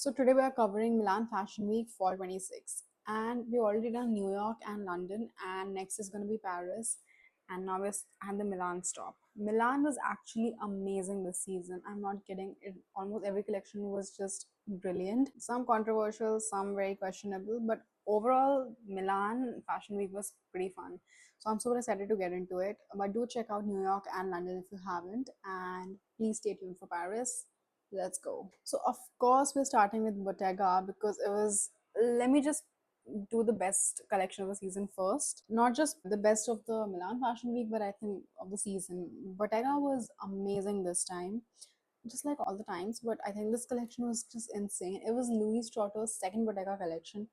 So today we are covering Milan Fashion Week Fall 26, and we already done New York and London, and next is going to be Paris, and now we're at the Milan stop. Milan was actually amazing this season. I'm not kidding. Almost every collection was just brilliant. Some controversial, some very questionable, but overall Milan Fashion Week was pretty fun. So I'm super excited to get into it. But do check out New York and London if you haven't, and please stay tuned for Paris. Let's go. So of course we're starting with Bottega because it was, let me just do the best collection of the season first. Not just the best of the Milan Fashion Week, but I think of the season. Bottega was amazing this time, just like all the times, but I think this collection was just insane. It was Louis Trotter's second Bottega collection,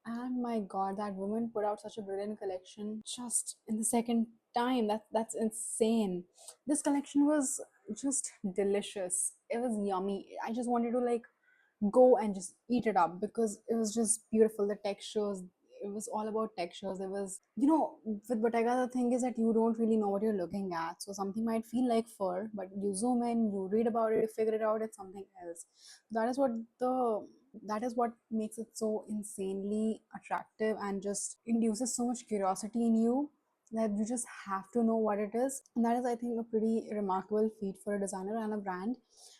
and my god, that woman put out such a brilliant collection just in the second time. That's insane. This collection was just delicious. It was yummy. I just wanted to like go and just eat it up because it was just beautiful. The textures, it was all about textures. It was, with Bottega, the thing is that you don't really know what you're looking at. So something might feel like fur, but you zoom in, you read about it, you figure it out, it's something else. That is what the that is what makes it so insanely attractive and just induces so much curiosity in you that you just have to know what it is. And that is, I think, a pretty remarkable feat for a designer and a brand.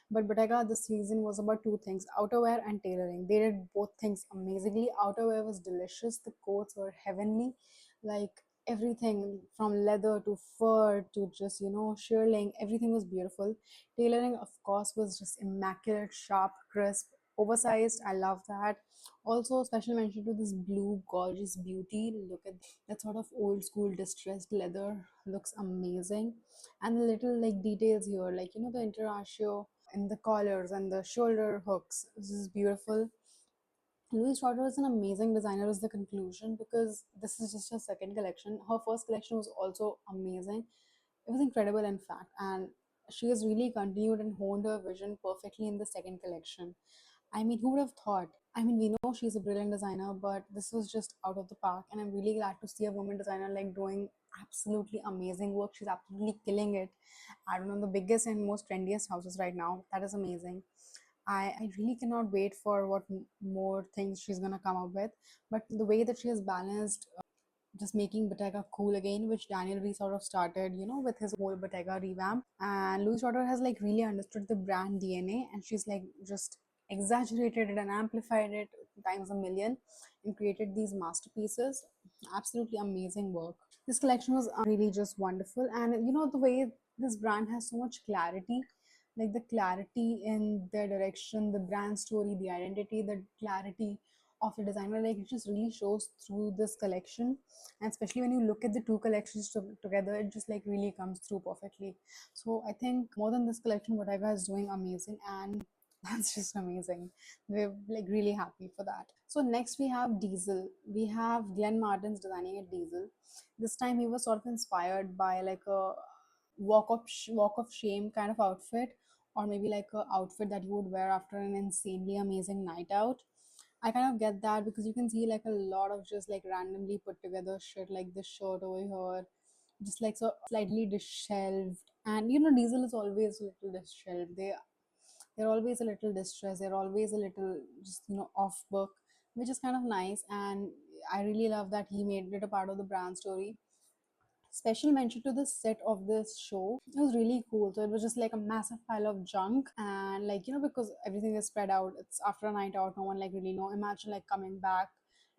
But Bottega this season was about two things: outerwear and tailoring. They did both things amazingly. Outerwear was delicious, the coats were heavenly, like everything from leather to fur to just, shearling, everything was beautiful. Tailoring, of course, was just immaculate, sharp, crisp, oversized. I love that. Also, special mention to this blue, gorgeous beauty. Look at that sort of old school distressed leather, looks amazing. And the little like details here, like the interratio and the collars and the shoulder hooks. This is beautiful. Louise Trotter is an amazing designer, is the conclusion, because this is just her second collection. Her first collection was also amazing. It was incredible, in fact, and she has really continued and honed her vision perfectly in the second collection. I mean, who would have thought? I mean, we know she's a brilliant designer, but this was just out of the park, and I'm really glad to see a woman designer like doing absolutely amazing work. She's absolutely killing it. I don't know, the biggest and most trendiest houses right now. That is amazing. I really cannot wait for what more things she's gonna come up with. But the way that she has balanced just making Bottega cool again, which Daniel Lee sort of started, with his whole Bottega revamp. And Louis Trotter has like really understood the brand DNA, and she's like just exaggerated it and amplified it times a million and created these masterpieces. Absolutely amazing work. This collection was really just wonderful, and the way this brand has so much clarity, like the clarity in their direction, the brand story, the identity, the clarity of the designer, like it just really shows through this collection. And especially when you look at the two collections together, it just like really comes through perfectly. So I think more than this collection, Bottega is doing amazing, and that's just amazing. We're like really happy for that. So next we have Diesel. We have Glenn Martin's designing at Diesel. This time he was sort of inspired by like a walk of shame kind of outfit, or maybe like a outfit that you would wear after an insanely amazing night out. I kind of get that because you can see like a lot of just like randomly put together shit, like this shirt over here, just like so slightly disheveled. And Diesel is always a little disheveled. They're always a little distressed. They're always a little just off book, which is kind of nice. And I really love that he made it a part of the brand story. Special mention to the set of this show. It was really cool. So it was just like a massive pile of junk, and like because everything is spread out. It's after a night out. No one like really know. Imagine like coming back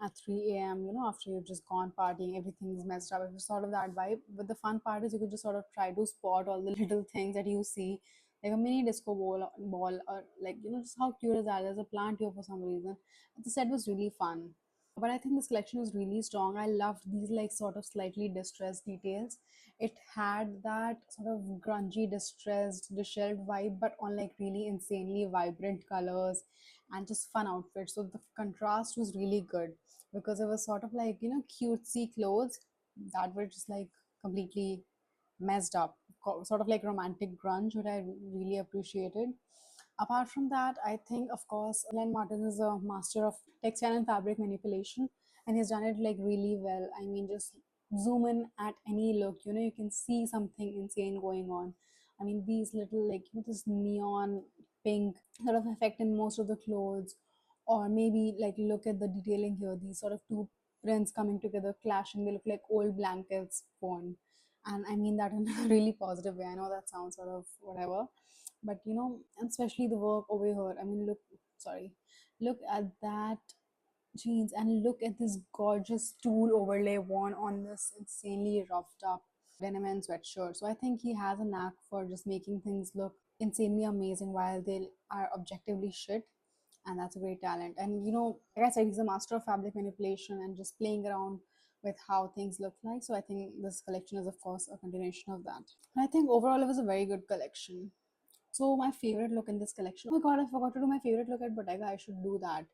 at 3 a.m. After you've just gone partying, everything's messed up. It was sort of that vibe. But the fun part is you could just sort of try to spot all the little things that you see, like a mini disco ball, or like just how cute is that? There's a plant here for some reason. The set was really fun. But I think this collection was really strong. I loved these like sort of slightly distressed details. It had that sort of grungy, distressed, disheveled vibe, but on like really insanely vibrant colors and just fun outfits. So the contrast was really good because it was sort of like cutesy clothes that were just like completely messed up, sort of like romantic grunge, which I really appreciated. Apart from that, I think, of course, Glenn Martin is a master of textile and fabric manipulation, and he's done it like really well. I mean, just zoom in at any look, you can see something insane going on. I mean, these little, like, this neon pink sort of effect in most of the clothes, Or maybe like look at the detailing here, these sort of two prints coming together clashing, they look like old blankets worn. And I mean that in a really positive way. I know that sounds sort of whatever, but you know, and especially the work over here. I mean, look, sorry, look at that jeans and look at this gorgeous tool overlay worn on this insanely roughed up denim and sweatshirt. So I think he has a knack for just making things look insanely amazing while they are objectively shit. And that's a great talent. And you know, like I said, he's a master of fabric manipulation and just playing around with how things look like. So I think this collection is of course a continuation of that. And I think overall it was a very good collection. So my favorite look in this collection. Oh my god, I forgot to do my favorite look at Bottega. I should do that.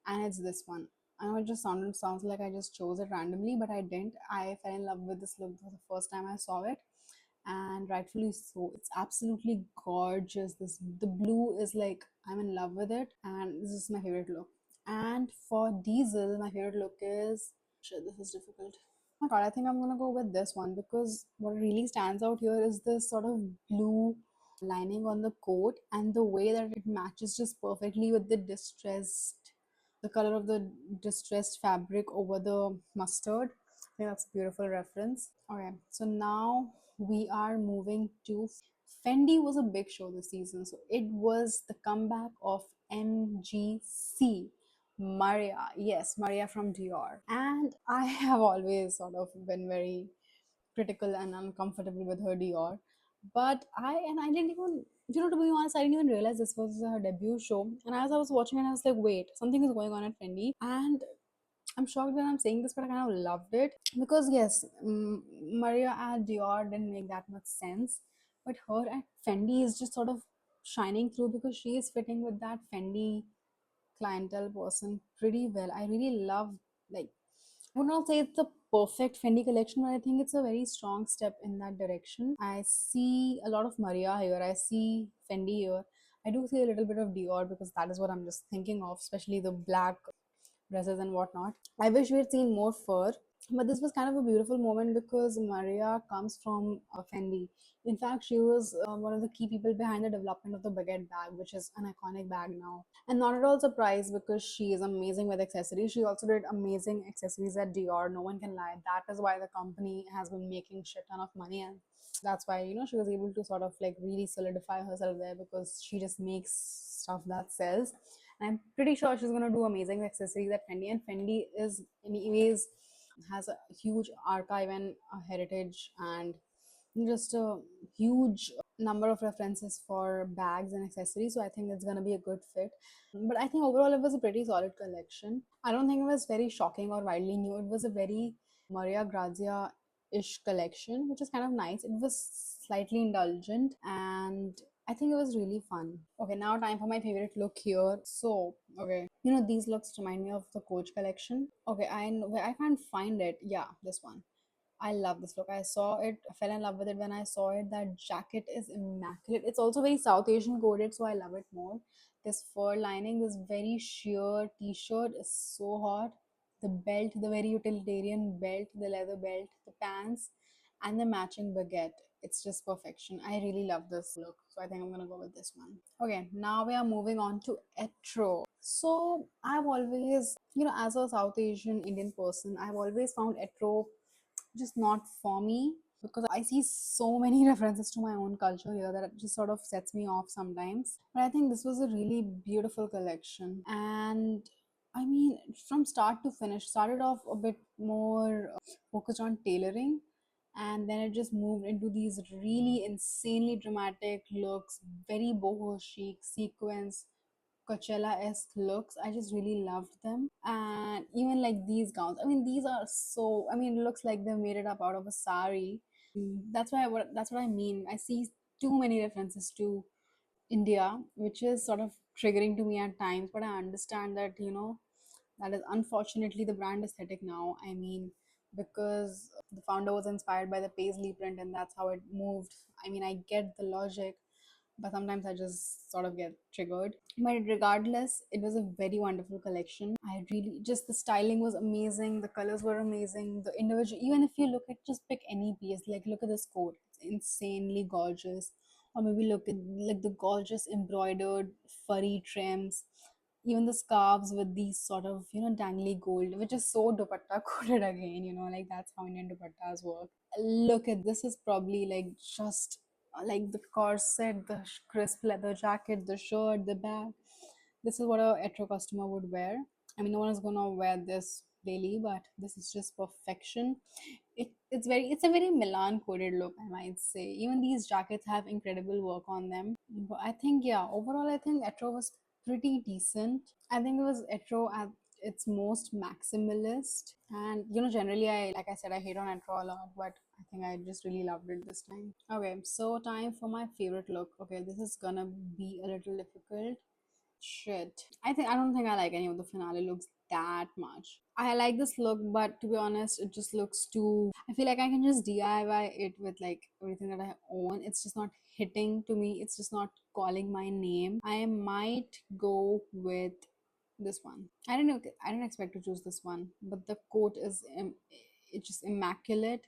And it's this one. I know it just sounds like I just chose it randomly, but I didn't. I fell in love with this look for the first time I saw it, and rightfully so. It's absolutely gorgeous. This the blue is like I'm in love with it, and this is my favorite look. And for Diesel, my favorite look is shit. This is difficult. Oh my god, I think I'm gonna go with this one because what really stands out here is this sort of blue lining on the coat and the way that it matches just perfectly with the color of the distressed fabric over the mustard. I think that's a beautiful reference. Okay, so now we are moving to Fendi was a big show this season. So it was the comeback of MGC. Maria, yes, Maria from Dior. And I have always sort of been very critical and uncomfortable with her Dior. But I didn't even, you know, to be honest, I didn't even realize this was her debut show. And as I was watching it, I was like, wait, something is going on at Fendi. And I'm shocked that I'm saying this, but I kind of loved it because yes, Maria at Dior didn't make that much sense, but her at Fendi is just sort of shining through because she is fitting with that Fendi clientele person pretty well. I really love, like, I would not say it's the perfect Fendi collection, but I think it's a very strong step in that direction. I see a lot of Maria here. I see Fendi here. I do see a little bit of Dior because that is what I'm just thinking of, especially the black dresses and whatnot. I wish we had seen more fur, but this was kind of a beautiful moment because Maria comes from Fendi. In fact, she was one of the key people behind the development of the baguette bag, which is an iconic bag now. And not at all surprised because she is amazing with accessories. She also did amazing accessories at Dior. No one can lie. That is why the company has been making shit ton of money, and that's why you know she was able to sort of like really solidify herself there because she just makes stuff that sells. And I'm pretty sure she's gonna do amazing accessories at Fendi. And Fendi is anyways has a huge archive and a heritage and just a huge number of references for bags and accessories. So I think it's gonna be a good fit. But I think overall it was a pretty solid collection. I don't think it was very shocking or widely new. It was a very Maria Grazia ish collection, which is kind of nice. It was slightly indulgent and I think it was really fun. Okay, now time for my favorite look here. So, okay, you know these looks remind me of the Coach collection. Okay, I know I can't find it. Yeah, this one. I love this look. I saw it, I fell in love with it when I saw it. That jacket is immaculate. It's also very South Asian coded, so I love it more. This fur lining, this very sheer t shirt is so hot. The belt, the very utilitarian belt, the leather belt, the pants, and the matching baguette. It's just perfection. I really love this look, so I think I'm gonna go with this one. Okay, now we are moving on to Etro. So I've always, you know, as a South Asian Indian person, I've always found Etro just not for me because I see so many references to my own culture here that it just sort of sets me off sometimes. But I think this was a really beautiful collection. And I mean, from start to finish, started off a bit more focused on tailoring. And then it just moved into these really insanely dramatic looks, very boho chic sequence, Coachella-esque looks. I just really loved them. And even like these gowns. I mean, these are so, I mean, it looks like they made it up out of a sari. That's what I mean. I see too many references to India, which is sort of triggering to me at times, but I understand that, you know, that is unfortunately the brand aesthetic now. I mean, because the founder was inspired by the paisley print and that's how it moved. I mean, I get the logic, but sometimes I just sort of get triggered. But regardless, it was a very wonderful collection. I really just the styling was amazing, the colors were amazing, the individual, even if you look at just pick any piece, like look at this coat, it's insanely gorgeous. Or maybe look at like the gorgeous embroidered furry trims. even the scarves with these sort of, dangly gold, which is so dupatta coded again, like that's how Indian dupattas work. Look at this, is probably like just like the corset, the crisp leather jacket, the shirt, the bag. This is what a hetero customer would wear. I mean, no one is gonna wear this daily, but this is just perfection. It's a very Milan coded look, I might say. Even these jackets have incredible work on them. But I think, yeah, overall I think Etro was pretty decent. I think it was Etro at its most maximalist. And generally, I like I said, I hate on Etro a lot, but I think I just really loved it this time. Okay, so time for my favorite look. Okay, this is gonna be a little difficult. Shit. I don't think I like any of the finale looks that much. I like this look, but to be honest, it just looks too. I feel like I can just DIY it with like everything that I own. It's just not hitting to me. It's just not calling my name. I might go with this one. I didn't expect to choose this one, but the coat is it's just immaculate.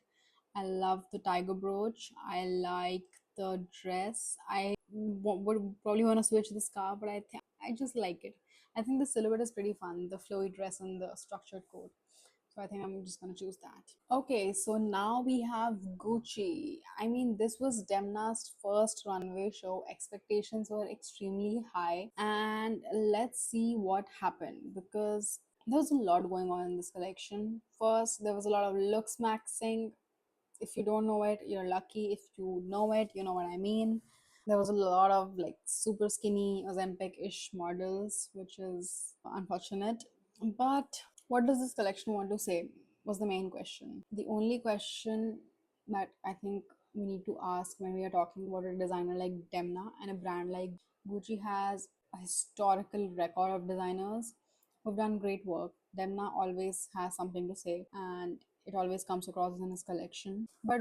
I love the tiger brooch. I like the dress. I would probably want to switch the scarf, but I just like it. I think the silhouette is pretty fun, the flowy dress and the structured coat. So I think I'm just gonna choose that. Okay, so now we have Gucci. I mean, this was Demna's first runway show. Expectations were extremely high, and let's see what happened because there was a lot going on in this collection. First, there was a lot of looks maxing. If you don't know it, you're lucky. If you know it, you know what I mean. There was a lot of like super skinny Ozempic-ish models, which is unfortunate. But what does this collection want to say was the main question. The only question that I think we need to ask when we are talking about a designer like Demna and a brand like Gucci has a historical record of designers who've done great work. Demna always has something to say, and it always comes across in his collection. But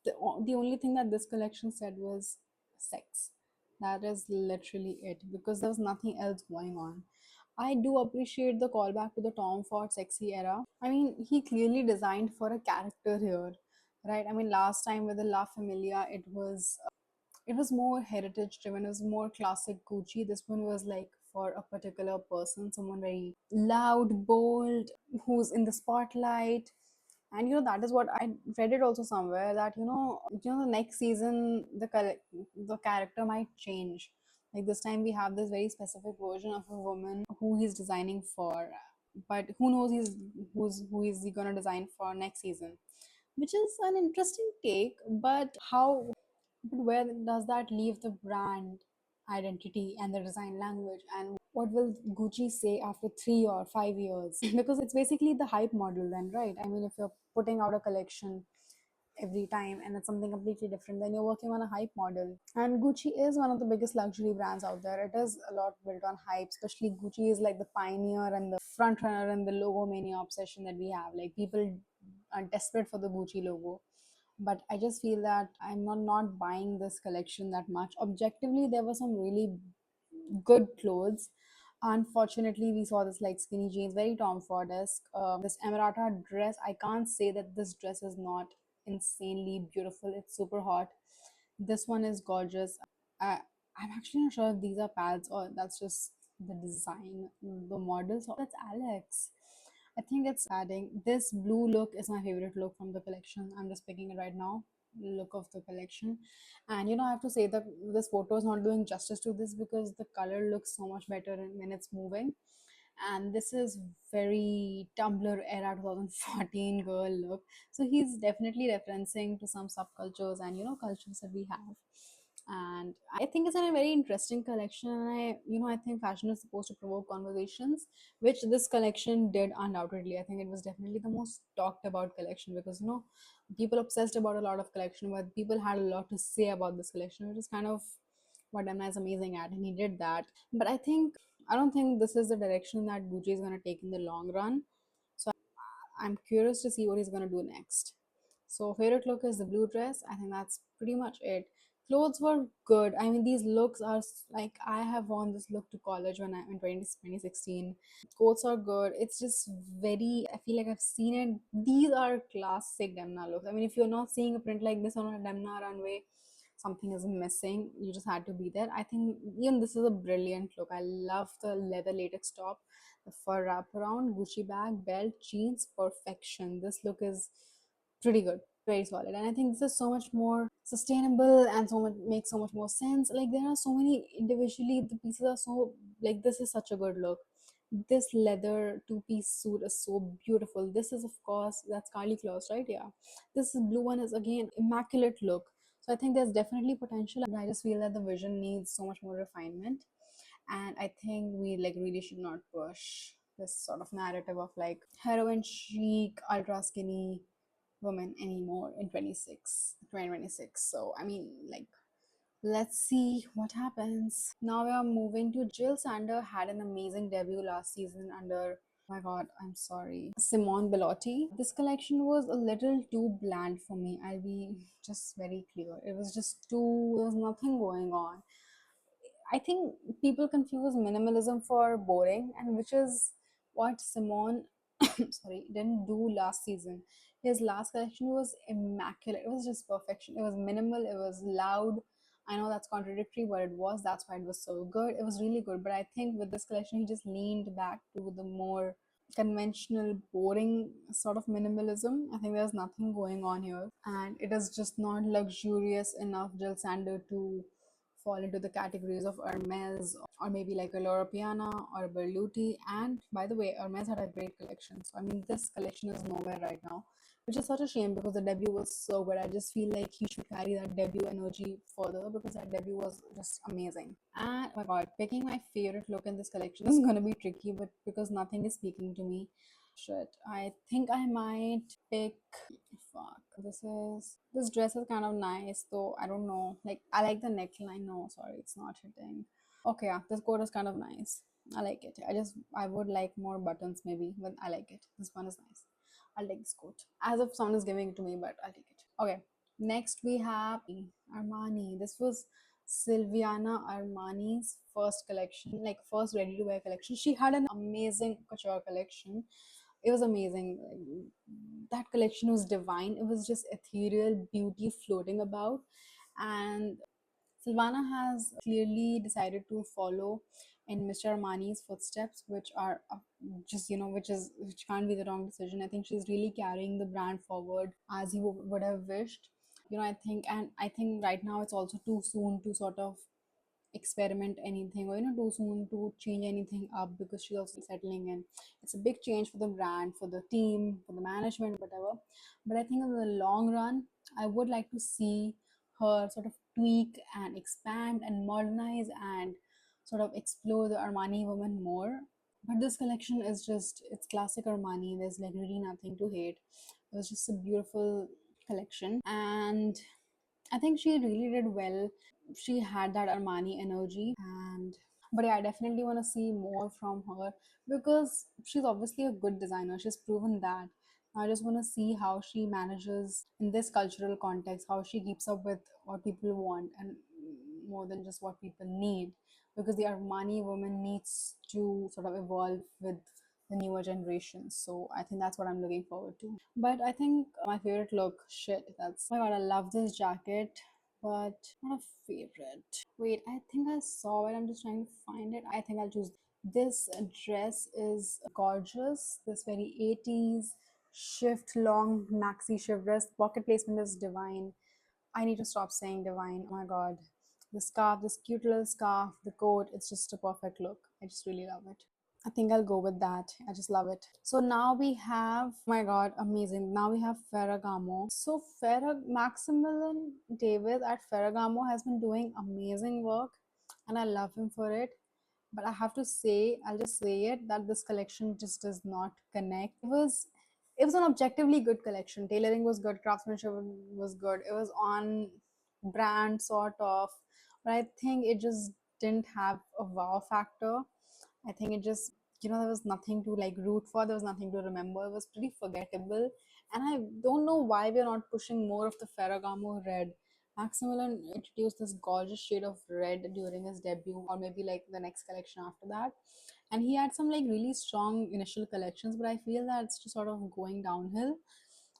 the only thing that this collection said was sex. That is literally it because there was nothing else going on. I do appreciate the callback to the Tom Ford sexy era. I mean, he clearly designed for a character here, right? I mean, last time with the La Familia, it was more heritage driven. It was more classic Gucci. This one was like for a particular person, someone very loud, bold, who's in the spotlight. And that is what I read it also somewhere that the next season the character might change. Like this time we have this very specific version of a woman who he's designing for, but who knows who is he gonna design for next season, which is an interesting take. But where does that leave the brand identity and the design language? And what will Gucci say after 3 or 5 years? Because it's basically the hype model, then, right? I mean, if you're putting out a collection every time and it's something completely different, then you're working on a hype model. And Gucci is one of the biggest luxury brands out there. It is a lot built on hype, especially Gucci is like the pioneer and the front runner in the logo mania obsession that we have. Like, people are desperate for the Gucci logo, but I just feel that I'm not buying this collection that much. Objectively, there were some really good clothes. Unfortunately, we saw this like skinny jeans, very Tom Ford-esque. This Emirata dress, I can't say that this dress is not insanely beautiful. It's super hot. This one is gorgeous. I'm actually not sure if these are pads or that's just the design, the models. That's Alex. I think it's padding. This blue look is my favorite look from the collection. I'm just picking it right now. Look of the collection. And I have to say that this photo is not doing justice to this because the color looks so much better when it's moving. And this is very Tumblr era 2014 girl look. So he's definitely referencing to some subcultures and cultures that we have. And I think it's a very interesting collection. And I think fashion is supposed to provoke conversations, which this collection did undoubtedly. I think it was definitely the most talked about collection because people obsessed about a lot of collection, but people had a lot to say about this collection, which is kind of what Demna is amazing at, and he did that. But I don't think this is the direction that Gucci is going to take in the long run. So I'm curious to see what he's going to do next. So favorite look is the blue dress. I think that's pretty much it. Clothes were good. I mean, these looks are like I have worn this look to college when I in 2016. Coats are good. It's just very. I feel like I've seen it. These are classic Demna looks. I mean, if you're not seeing a print like this on a Demna runway, something is missing, you just had to be there. I think even this is a brilliant look. I love the leather latex top, the fur wraparound, Gucci bag, belt, jeans, perfection. This look is pretty good, very solid. And I think this is so much more sustainable and so much makes so much more sense. Like there are so many individually, the pieces are so like this is such a good look. This leather two-piece suit is so beautiful. This is of course that's Carly Claus, right? Yeah. This blue one is again immaculate look. So I think there's definitely potential, but I just feel that the vision needs so much more refinement. And I think we like really should not push this sort of narrative of like heroin chic, ultra skinny women anymore in 2026. So I mean, like, let's see what happens. Now we are moving to Jill Sander. Had an amazing debut last season under, oh my god, I'm sorry, Simone Bellotti. This collection was a little too bland for me. I'll be just very clear. It was just too, there was nothing going on. I think people confuse minimalism for boring, and which is what Simone sorry didn't do last season. His last collection was immaculate. It was just perfection. It was minimal, it was loud. I know that's contradictory, but it was. That's why it was so good. It was really good. But I think with this collection, he just leaned back to the more conventional, boring sort of minimalism. I think there's nothing going on here, and it is just not luxurious enough, Jill Sander, to fall into the categories of Hermes or maybe like a Loro Piana or a Berluti. And by the way, Hermes had a great collection. So I mean, this collection is nowhere right now, which is such a shame because the debut was so good. I just feel like he should carry that debut energy further because that debut was just amazing. And oh my god, picking my favorite look in this collection is gonna be tricky, but because nothing is speaking to me. Shit, I think I might pick. Fuck, this dress is kind of nice though. I don't know. Like I like the neckline. No, sorry, it's not hitting. Okay, yeah, this coat is kind of nice. I like it. I would like more buttons maybe, but I like it. This one is nice. I'll take this coat. As if someone is giving it to me, but I'll take it. Okay. Next we have Armani. This was Silviana Armani's first collection, like first ready to wear collection. She had an amazing couture collection. It was amazing. That collection was divine. It was just ethereal beauty floating about. And Silvana has clearly decided to follow in Mr. Armani's footsteps, which are just, which can't be the wrong decision. I think she's really carrying the brand forward as he would have wished. I think right now it's also too soon to sort of experiment anything, or too soon to change anything up because she's also settling in. It's a big change for the brand, for the team, for the management, whatever. But I think in the long run, I would like to see her sort of tweak and expand and modernize and sort of explore the Armani woman more. But this collection is just, it's classic Armani. There's like really nothing to hate. It was just a beautiful collection, and I think she really did well. She had that Armani energy, and but yeah, I definitely want to see more from her because she's obviously a good designer. She's proven that. I just want to see how she manages in this cultural context, how she keeps up with what people want and more than just what people need. Because the Armani woman needs to sort of evolve with the newer generations. So I think that's what I'm looking forward to. But I think my favorite look, shit, that's, oh my god, I love this jacket, but not a favorite. Wait, I think I saw it. I'm just trying to find it. I think I'll choose this dress is gorgeous. This very 80s shift long maxi shift dress. Pocket placement is divine. I need to stop saying divine. Oh my god. The scarf, this cute little scarf, the coat, it's just a perfect look. I just really love it. I think I'll go with that. I just love it. So now we have, oh my god, amazing. Now we have Ferragamo. So Maximilian David at Ferragamo has been doing amazing work and I love him for it. But I have to say, I'll just say it, that this collection just does not connect. It was an objectively good collection. Tailoring was good, craftsmanship was good. It was on brand sort of, but I think it just didn't have a wow factor. I think it just, there was nothing to like root for. There was nothing to remember. It was pretty forgettable. And I don't know why we're not pushing more of the Ferragamo red. Maximilian introduced this gorgeous shade of red during his debut, or maybe like the next collection after that. And he had some like really strong initial collections, but I feel that it's just sort of going downhill.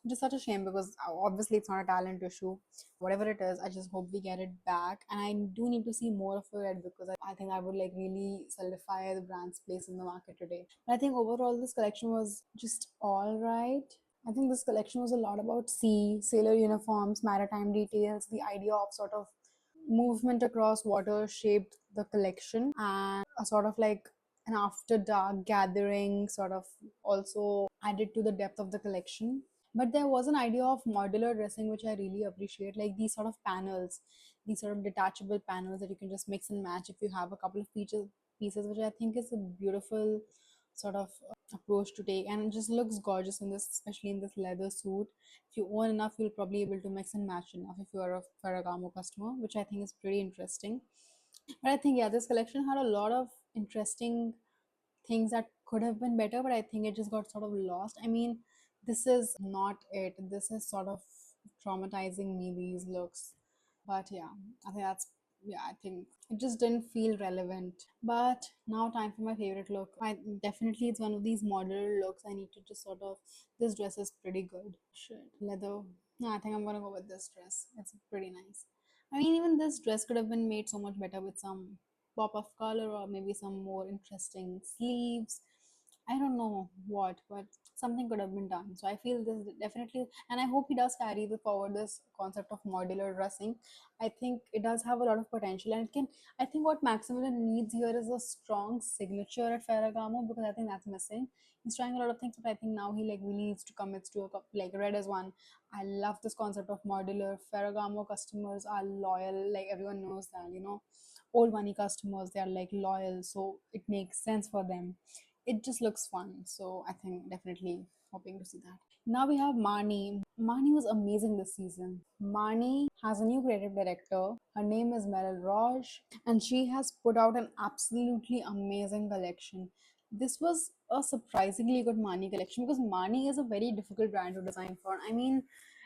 which is such a shame because obviously it's not a talent issue. Whatever it is, I just hope we get it back. And I do need to see more of it because I think I would like really solidify the brand's place in the market today. But I think overall this collection was just all right. I think this collection was a lot about sea, sailor uniforms, maritime details, the idea of sort of movement across water shaped the collection, and a sort of like an after dark gathering sort of also added to the depth of the collection. But there was an idea of modular dressing which I really appreciate, like these sort of panels, these sort of detachable panels that you can just mix and match if you have a couple of pieces, which I think is a beautiful sort of approach to take, and it just looks gorgeous in this, especially in this leather suit. If you own enough, you'll probably able to mix and match enough if you are a Ferragamo customer, which I think is pretty interesting. But I think, yeah, this collection had a lot of interesting things that could have been better, but I think it just got sort of lost. I mean, this is not it. This is sort of traumatizing me, these looks. But yeah, I think that's, yeah, I think it just didn't feel relevant. But now, time for my favorite look. I definitely, it's one of these modular looks. I need to just sort of, this dress is pretty good. Shit, leather. No, I think I'm gonna go with this dress. It's pretty nice. I mean, even this dress could have been made so much better with some pop of color or maybe some more interesting sleeves. I don't know what, but something could have been done. So I feel this definitely, and I hope he does carry the forward this concept of modular dressing. I think it does have a lot of potential, and it can. I think what Maximilian needs here is a strong signature at Ferragamo, because I think that's missing. He's trying a lot of things, but I think now he like really needs to commit to a like red as one. I love this concept of modular. Ferragamo customers are loyal, like everyone knows that, old money customers, they are like loyal, so it makes sense for them. It just looks fun, so I think definitely hoping to see that. Now we have Marnie was amazing this season. Marnie has a new creative director. Her name is Meryl Roche, and she has put out an absolutely amazing collection. This was a surprisingly good Marnie collection, because Marnie is a very difficult brand to design for. I mean,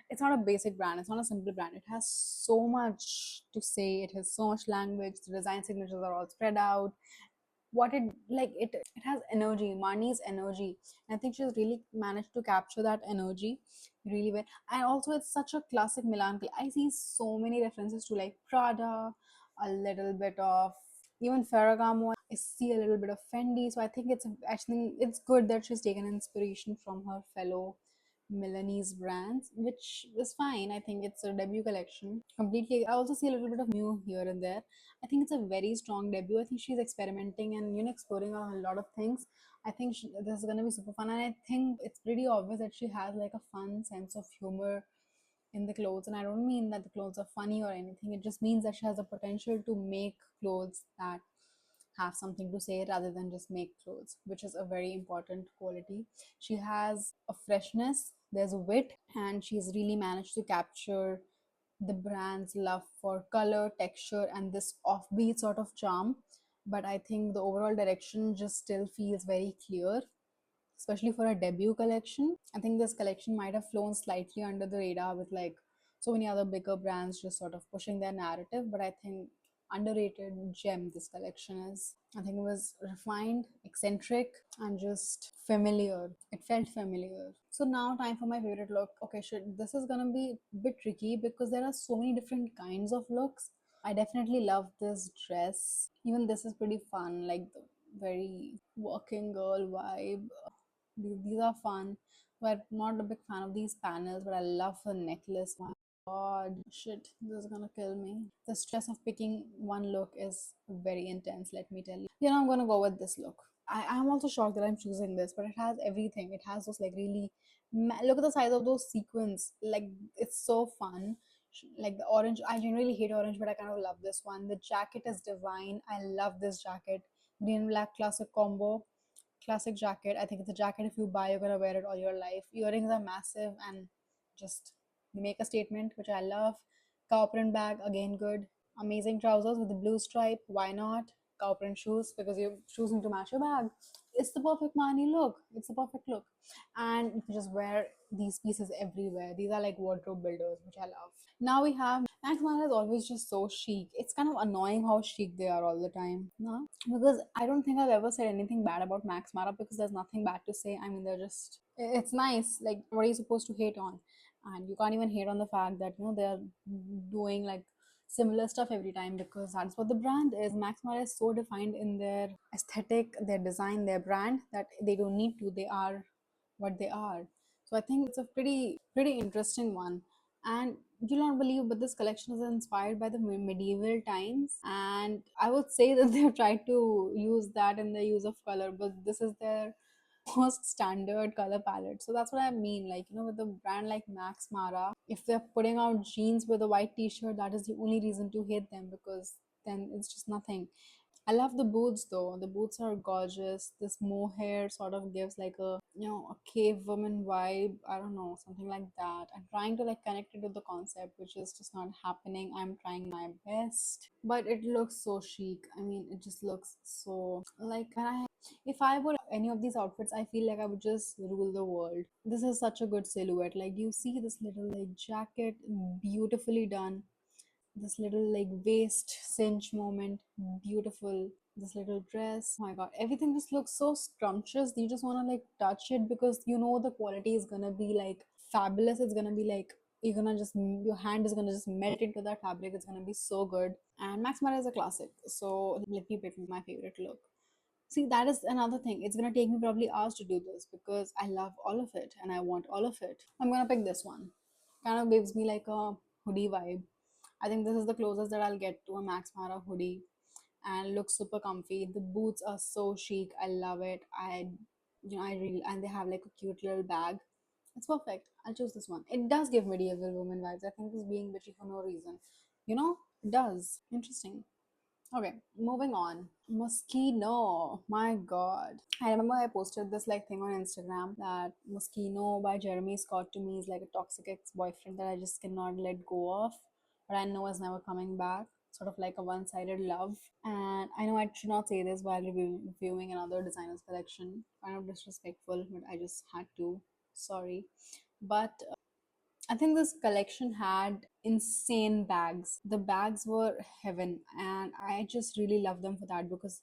it's not a basic brand, it's not a simple brand. It has so much to say, it has so much language, the design signatures are all spread out. What it like it has energy, Marnie's energy, and I think she's really managed to capture that energy really well. And also, it's such a classic Milan. I see so many references to like Prada, a little bit of even Ferragamo. I see a little bit of Fendi, so I think it's actually it's good that she's taken inspiration from her fellow Milanese brands, which is fine. I think it's a debut collection completely. I also see a little bit of new here and there. I think it's a very strong debut. I think she's experimenting and exploring a lot of things. I think this is gonna be super fun, and I think it's pretty obvious that she has like a fun sense of humor in the clothes. And I don't mean that the clothes are funny or anything. It just means that she has the potential to make clothes that have something to say rather than just make clothes, which is a very important quality. She has a freshness, there's a wit, and she's really managed to capture the brand's love for color, texture, and this offbeat sort of charm. But I think the overall direction just still feels very clear, especially for a debut collection. I think this collection might have flown slightly under the radar with like so many other bigger brands just sort of pushing their narrative. But I think underrated gem this collection is. I think it was refined, eccentric, and just familiar. It felt familiar. So now time for my favorite look. Okay, shit, this is gonna be a bit tricky because there are so many different kinds of looks. I definitely love this dress. Even this is pretty fun, like the very working girl vibe. These are fun, but not a big fan of these panels. But I love the necklace. My God, shit, this is gonna kill me. The stress of picking one look is very intense, let me tell you. I'm gonna go with this look. I'm also shocked that I'm choosing this, but it has everything. It has those like really, look at the size of those sequins. Like, it's so fun. Like the orange, I generally hate orange, but I kind of love this one. The jacket is divine. I love this jacket. Green and black classic combo, classic jacket. I think it's a jacket, if you buy, you're gonna wear it all your life. Earrings are massive and just make a statement, which I love. Cow print bag, again good. Amazing trousers with the blue stripe. Why not? Cow print shoes, because you're choosing to match your bag. It's the perfect Marni look. It's the perfect look. And you can just wear these pieces everywhere. These are like wardrobe builders, which I love. Now we have Max Mara is always just so chic. It's kind of annoying how chic they are all the time. No? Because I don't think I've ever said anything bad about Max Mara because there's nothing bad to say. I mean, they're just, it's nice. Like, what are you supposed to hate on? And you can't even hate on the fact that, they're doing like similar stuff every time because that's what the brand is. Max Mara is so defined in their aesthetic, their design, their brand that they don't need to. They are what they are. So I think it's a pretty interesting one. And you'll not believe, but this collection is inspired by the medieval times. And I would say that they've tried to use that in the use of color, but this is their most standard color palette. So that's what I mean. Like, with a brand like Max Mara, if they're putting out jeans with a white t shirt, that is the only reason to hate them because then it's just nothing. I love the boots though. The boots are gorgeous. This mohair sort of gives like a cave woman vibe. I don't know, something like that. I'm trying to like connect it with the concept, which is just not happening. I'm trying my best, but it looks so chic. I mean, it just looks so like if I wore any of these outfits, I feel like I would just rule the world. This is such a good silhouette. Like, do you see this little like jacket, beautifully done, this little like waist cinch moment, beautiful, this little dress, oh my god, everything just looks so scrumptious. You just want to like touch it because the quality is gonna be like fabulous. It's gonna be like you're gonna just your hand is gonna just melt into that fabric. It's gonna be so good. And Max Mara is a classic, so let me pick my favorite look. See, that is another thing. It's gonna take me probably hours to do this because I love all of it and I want all of it. I'm gonna pick this one. Kind of gives me like a hoodie vibe. I think this is the closest that I'll get to a Max Mara hoodie and looks super comfy. The boots are so chic. I love it. I really, and they have like a cute little bag. It's perfect. I'll choose this one. It does give medieval woman vibes. I think it's being bitchy for no reason. It does. Interesting. Okay, moving on. Moschino. My god. I remember I posted this like thing on Instagram that Moschino by Jeremy Scott to me is like a toxic ex-boyfriend that I just cannot let go of, but I know is never coming back. Sort of like a one-sided love. And I know I should not say this while reviewing another designer's collection. Kind of disrespectful, but I just had to. Sorry. But I think this collection had insane bags. The bags were heaven, and I just really love them for that because,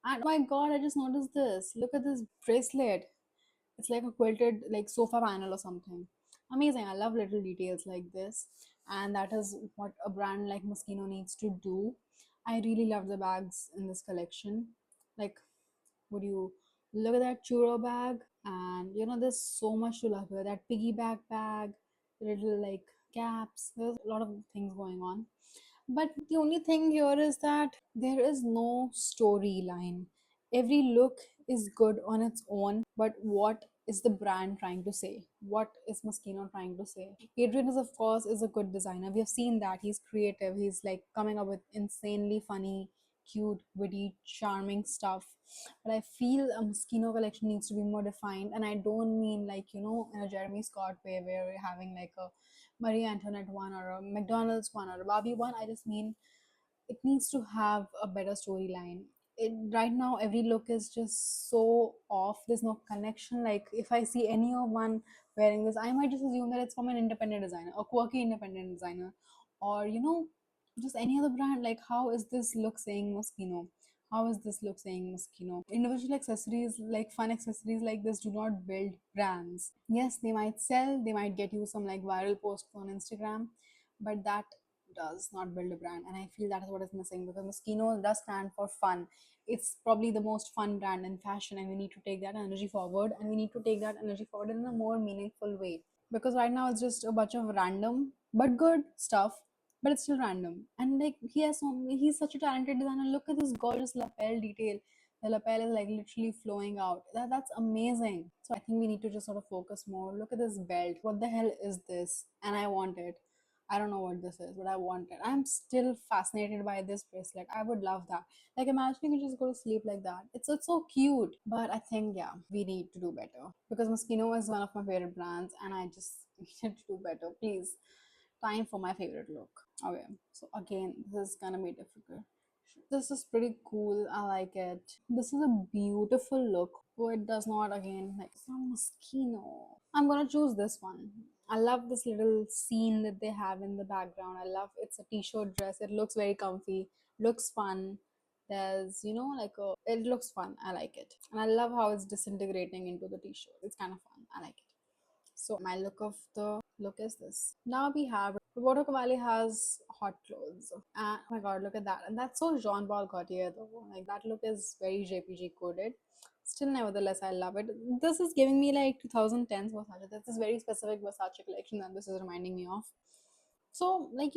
and oh my god, I just noticed this. Look at this bracelet. It's like a quilted like sofa panel or something. Amazing. I love little details like this, and that is what a brand like Moschino needs to do. I really love the bags in this collection. Like, would you look at that churro bag? And there's so much to love here. That piggyback bag, little like caps. There's a lot of things going on. But the only thing here is that there is no storyline. Every look is good on its own, but what is the brand trying to say? What is Moschino trying to say? Adrian is of course is a good designer. We have seen that he's creative. He's like coming up with insanely funny, cute, witty, charming stuff. But I feel a Moschino collection needs to be more defined, and I don't mean like in a Jeremy Scott way where we're having like a Marie Antoinette one or a McDonald's one or a Barbie one. I just mean it needs to have a better storyline. Right now every look is just so off. There's no connection. Like if I see any of one wearing this, I might just assume that it's from an independent designer, a quirky independent designer, or just any other brand. Like how is this look saying Moschino? How is this look saying Moschino? Individual accessories, like fun accessories like this, do not build brands. Yes, they might sell, they might get you some like viral posts on Instagram, but that does not build a brand. And I feel that is what is missing because Moschino does stand for fun. It's probably the most fun brand in fashion, and we need to take that energy forward, and we need to take that energy forward in a more meaningful way. Because right now it's just a bunch of random but good stuff, but it's still random. And like he's such a talented designer. Look at this gorgeous lapel detail. The lapel is like literally flowing out. That's amazing. So I think we need to just sort of focus more. Look at this belt. What the hell is this? And I want it. I don't know what this is, but I want it. I'm still fascinated by this bracelet. I would love that. Like imagine you just go to sleep like that. It's so cute. But I think yeah, we need to do better. Because Moschino is one of my favorite brands and I just need to do better. Please. Time for my favorite look. Okay. So again, this is gonna be difficult. This is pretty cool. I like it. This is a beautiful look. Oh, it does not again. Like, it's not Moschino. I'm gonna choose this one. I love this little scene that they have in the background. I love it's a t-shirt dress. It looks very comfy, looks fun. There's, like it looks fun. I like it. And I love how it's disintegrating into the t-shirt. It's kind of fun. I like it. So my look of the look is this. Now we have Roberto Cavalli has hot clothes. And oh my god, look at that. And that's so Jean Paul Gaultier though. Like that look is very JPG coded. Still, nevertheless, I love it. This is giving me like 2010s Versace. This is very specific Versace collection that this is reminding me of. So, like,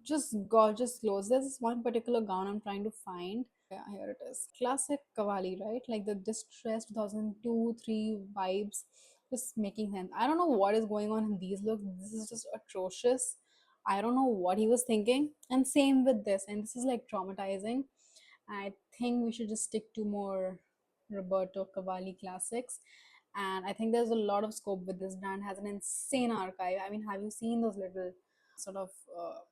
just gorgeous clothes. There's this one particular gown I'm trying to find. Yeah, here it is. Classic Cavalli, right? Like the distressed 2002 3 vibes, just making sense. I don't know what is going on in these looks. This is just atrocious. I don't know what he was thinking. And same with this. And this is like traumatizing. I think we should just stick to more Roberto Cavalli classics. And I think there's a lot of scope with this brand. Has an insane archive. I mean, have you seen those little sort of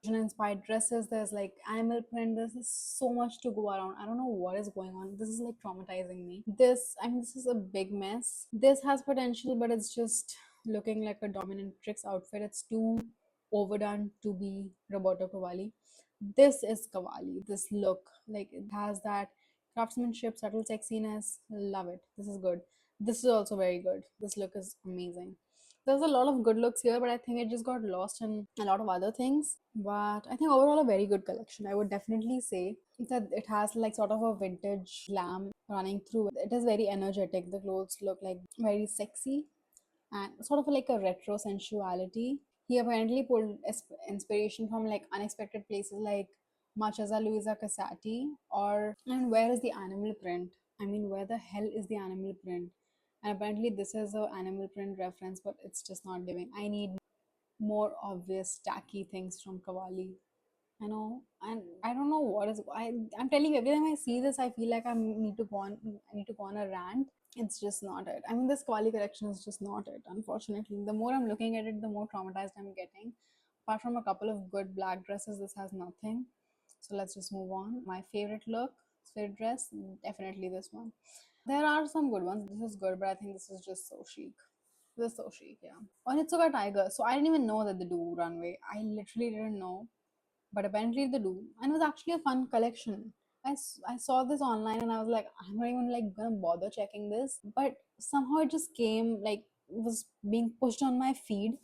inspired dresses? There's like animal print. There's just so much to go around. I don't know what is going on. This is like traumatizing me. This is a big mess. This has potential, but it's just looking like a dominatrix outfit. It's too overdone to be Roberto Cavalli. This is Cavalli. This look, like it has that craftsmanship, subtle sexiness. Love it. This is good. This is also very good. This look is amazing. There's a lot of good looks here, but I think it just got lost in a lot of other things. But I think overall a very good collection. I would definitely say that it has like sort of a vintage glam running through. It is very energetic. The clothes look like very sexy and sort of like a retro sensuality. He apparently pulled inspiration from like unexpected places like Marchesa Luisa Casati or and where is the animal print? I mean, where the hell is the animal print? And apparently this is a animal print reference, but it's just not giving. I need more obvious tacky things from Cavalli. I know, and I don't know what is. I'm telling you, every time I see this, I feel like I need to go on a rant. It's just not it. I mean, this quality collection is just not it. Unfortunately, the more I'm looking at it, the more traumatized I'm getting. Apart from a couple of good black dresses, this has nothing. So let's just move on. My favorite dress, definitely this one. There are some good ones. This is good, but I think this is just so chic. This is so chic, yeah. Onitsuka Tiger. So I didn't even know that they do runway. I literally didn't know, but apparently they do, and it was actually a fun collection. I saw this online and I was like, I'm not even like gonna bother checking this, but somehow it just came like it was being pushed on my feed.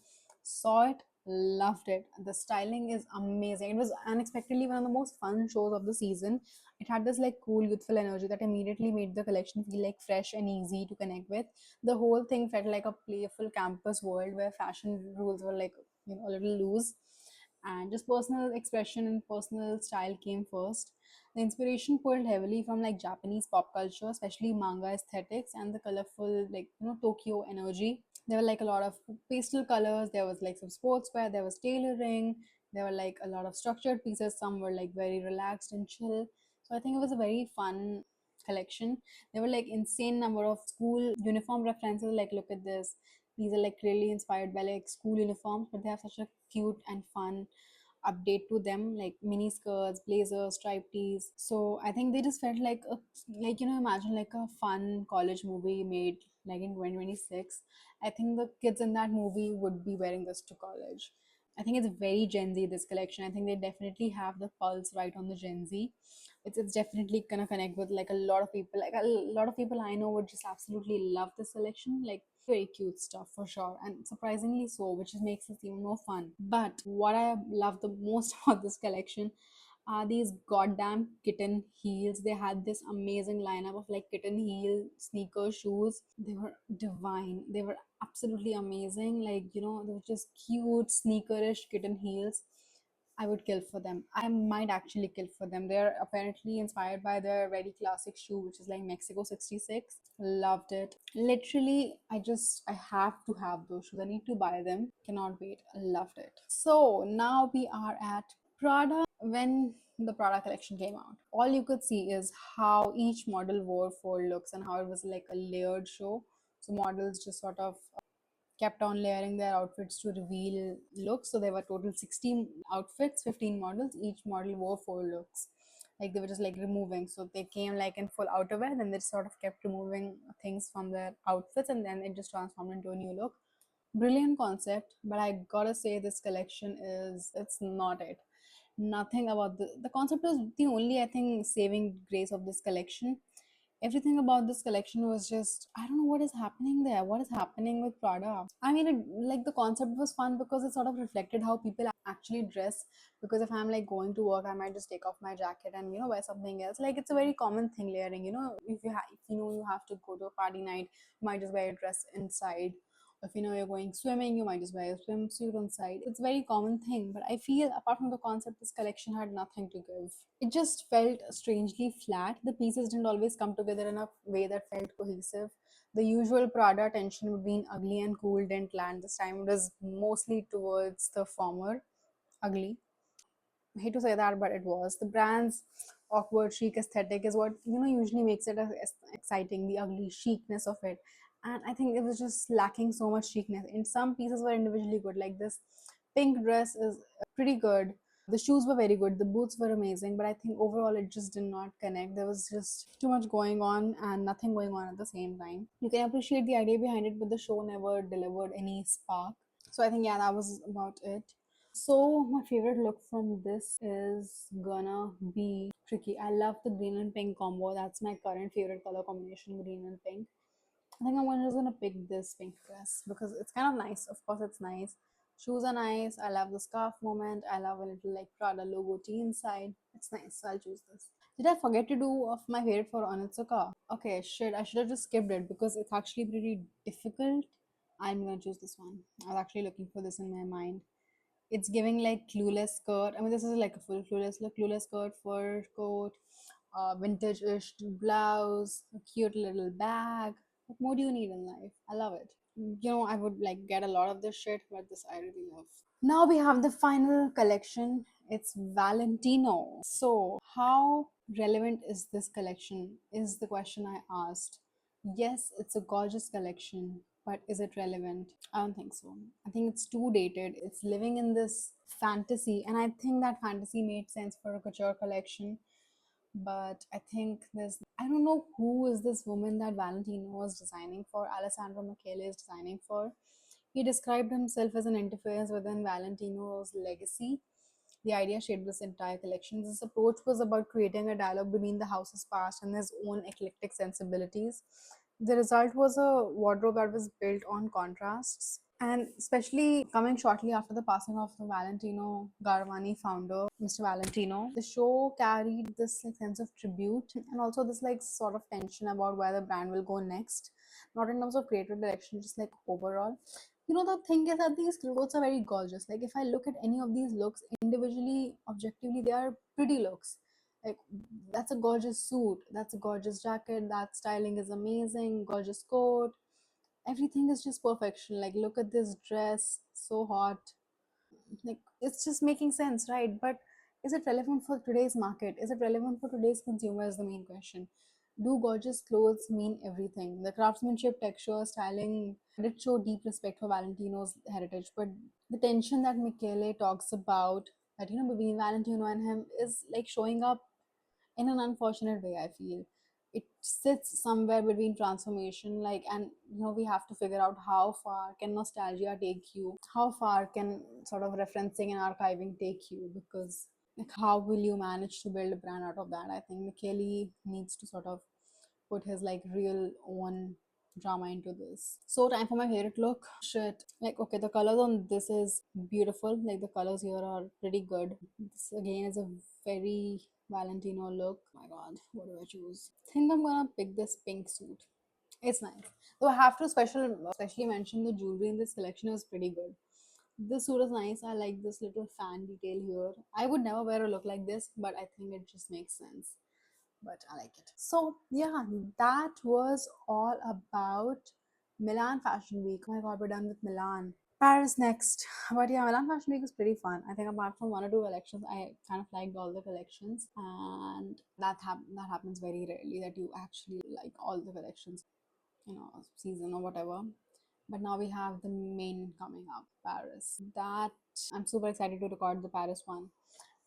Saw it, loved it. The styling is amazing. It was unexpectedly one of the most fun shows of the season. It had this like cool youthful energy that immediately made the collection feel like fresh and easy to connect with. The whole thing felt like a playful campus world where fashion rules were like a little loose, and just personal expression and personal style came first. The inspiration pulled heavily from like Japanese pop culture, especially manga aesthetics and the colorful Tokyo energy. There were like a lot of pastel colors, there was like some sportswear, there was tailoring, there were like a lot of structured pieces, some were like very relaxed and chill. So I think it was a very fun collection. There were like insane number of school uniform references, like look at this, these are like clearly inspired by like school uniforms, but they have such a cute and fun update to them, like mini skirts, blazers, striped tees. So I think they just felt like imagine like a fun college movie made like in 2026. I think the kids in that movie would be wearing this to college. I think it's very Gen Z, this collection. I think they definitely have the pulse right on the Gen Z. It's definitely gonna connect with like a lot of people. Like a lot of people I know would just absolutely love this selection. Like very cute stuff for sure, and surprisingly so, which just makes it even more fun. But what I love the most about this collection are these goddamn kitten heels. They had this amazing lineup of like kitten heel sneaker shoes. They were divine. They were absolutely amazing. Like, they were just cute, sneakerish kitten heels. I would kill for them. I might actually kill for them. They're apparently inspired by their very classic shoe, which is like Mexico 66. Loved it. Literally, I have to have those shoes. I need to buy them. Cannot wait. Loved it. So now we are at Prada. When the Prada collection came out, all you could see is how each model wore four looks and how it was like a layered show. So models just sort of kept on layering their outfits to reveal looks. So there were total 16 outfits, 15 models. Each model wore four looks. Like they were just like removing. So they came like in full outerwear, then they sort of kept removing things from their outfits, and then it just transformed into a new look. Brilliant concept, but I gotta say this collection is, it's not it. Nothing about the concept is the only, I think, saving grace of this collection. Everything about this collection was just, I don't know what is happening there. What is happening with Prada? I mean, like the concept was fun because it sort of reflected how people actually dress. Because if I'm like going to work, I might just take off my jacket and wear something else. Like it's a very common thing layering. If you have to go to a party night, you might just wear a dress inside. If you're going swimming, you might just wear a swimsuit inside. It's a very common thing, but I feel apart from the concept, this collection had nothing to give. It just felt strangely flat. The pieces didn't always come together in a way that felt cohesive. The usual Prada tension between ugly and cool didn't land this time. It was mostly towards the former, ugly. I hate to say that, but it was. The brand's awkward chic aesthetic is what usually makes it exciting. The ugly chicness of it, and I think it was just lacking so much chicness. In some pieces were individually good, like this pink dress is pretty good. The shoes were very good. The boots were amazing, but I think overall it just did not connect. There was just too much going on and nothing going on at the same time. You can appreciate the idea behind it, but the show never delivered any spark. So I think, yeah, that was about it. So my favorite look from this is gonna be tricky. I love the green and pink combo. That's my current favorite color combination, green and pink. I think just gonna pick this pink dress because it's kind of nice. Of course, it's nice. Shoes are nice. I love the scarf moment. I love a little like Prada logo tee inside. It's nice. So I'll choose this. Did I forget to do of my favorite for Onitsuka? Okay, shit. I should have just skipped it because it's actually pretty difficult. I'm gonna choose this one. I was actually looking for this in my mind. It's giving like clueless skirt. I mean, this is like a full clueless look. Clueless skirt, fur coat, vintage-ish blouse, a cute little bag. What more do you need in life? I love it. I would like get a lot of this shit, but this I really love. Now we have the final collection. It's Valentino. So, how relevant is this collection? Is the question I asked. Yes, it's a gorgeous collection, but is it relevant? I don't think so. I think it's too dated. It's living in this fantasy, and I think that fantasy made sense for a couture collection. But I think I don't know who is this woman that Valentino was designing for, Alessandro Michele is designing for. He described himself as an interference within Valentino's legacy. The idea shaped this entire collection. This approach was about creating a dialogue between the house's past and his own eclectic sensibilities. The result was a wardrobe that was built on contrasts, and especially coming shortly after the passing of the Valentino Garavani founder, Mr. Valentino, the show carried this like, sense of tribute and also this like sort of tension about where the brand will go next, not in terms of creative direction, just like overall. The thing is that these clothes are very gorgeous. Like if I look at any of these looks individually, objectively, they are pretty looks. Like that's a gorgeous suit, that's a gorgeous jacket, that styling is amazing, gorgeous coat, everything is just perfection. Like look at this dress, so hot. Like it's just making sense, right? But is it relevant for today's market? Is it relevant for today's consumer is the main question. Do gorgeous clothes mean everything? The craftsmanship, texture, styling did show deep respect for Valentino's heritage, but the tension that Michele talks about, that between Valentino and him, is like showing up in an unfortunate way. I feel it sits somewhere between transformation, like, and we have to figure out how far can nostalgia take you, how far can sort of referencing and archiving take you, because like how will you manage to build a brand out of that? I think Michele needs to sort of put his like real own drama into this. So time for my favorite look. Shit. Like okay, the colors on this is beautiful. Like the colors here are pretty good. This again is a very Valentino look. Oh my god, what do I choose? I think I'm gonna pick this pink suit. It's nice. Though I have to especially mention the jewelry in this collection is pretty good. This suit is nice. I like this little fan detail here. I would never wear a look like this, but I think it just makes sense, but I like it. So yeah, that was all about Milan Fashion Week. Oh my god, we're done with Milan. Paris next. But yeah, Milan Fashion Week was pretty fun. I think apart from one or two collections, I kind of liked all the collections, and that happens very rarely that you actually like all the collections, season or whatever. But now we have the main coming up, Paris. That I'm super excited to record the Paris one,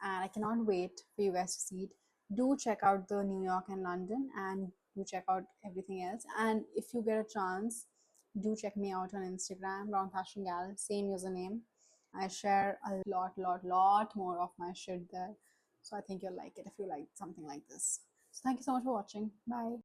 and I cannot wait for you guys to see it. do check out the New York and London, and do check out everything else. And if you get a chance, do check me out on Instagram, Brown Fashion Gal, same username. I share a lot more of my shit there. So I think you'll like it if you like something like this. So thank you so much for watching. Bye.